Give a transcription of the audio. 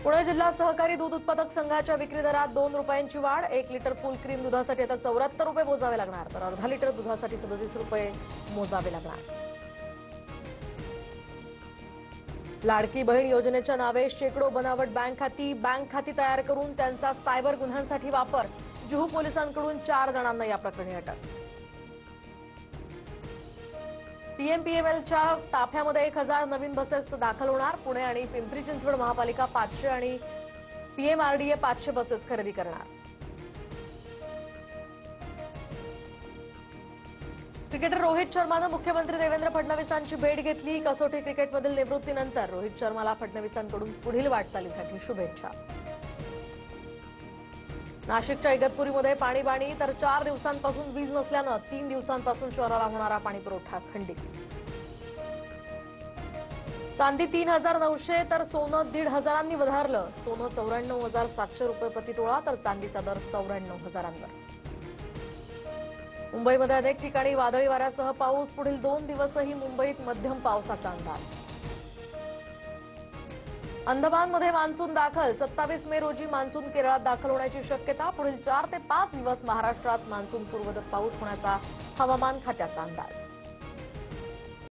पुणे जिल्हा सहकारी दूध उत्पादक संघाच्या विक्री दरात 2 रुपयांची वाढ। 1 लिटर फुल क्रीम दुधासाठी आता 74 रुपये मोजावे लागणार, तर अर्धा लिटर दुधासाठी 37 रुपये मोजावे लागणार। लाडकी बहीण योजनेच्या नावे शेकडो बनावट बँक खाती तयार करून त्यांचा सायबर गुन्ह्यांसाठी वापर। जुहू पोलिसांकडून 4 जणांना या प्रकरणी अटक। पीएमपीएमएलच्या ताफ्यामध्ये 1000 नवीन बसेस दाखल होणार। पुणे आणि पिंपरी चिंचवड महापालिका 500 आणि पीएमआरडीए 500 बसेस खरेदी करणार। क्रिकेटर रोहित शर्मानं मुख्यमंत्री देवेंद्र फडणवीसांची भेट घेतली। कसोटी क्रिकेटमधील निवृत्तीनंतर रोहित शर्माला फडणवीसांकडून पुढील वाटचालीसाठी शुभेच्छा। नाशिकच्या इगतपुरीमध्ये पाणीबाणी, तर 4 दिवसांपासून वीज नसल्यानं 3 दिवसांपासून शहराला होणारा पाणीपुरवठा खंडित। चांदी 3900 तर सोनं 1500 वधारलं। सोनं 94,700 रुपये प्रतितोळा, तर चांदीचा दर 94,000वर। मुंबईमध्ये अनेक ठिकाणी वादळी वाऱ्यासह पाऊस। पुढील 2 दिवसही मुंबईत मध्यम पावसाचा अंदाज। अंदमानमध्ये मान्सून दाखल। 27 मे रोजी मान्सून केरळात दाखल होण्याची शक्यता। पुढील 4 ते 5 दिवस महाराष्ट्रात मान्सून पूर्वदत्त पाऊस होण्याचा हवामान खात्याचा अंदाज।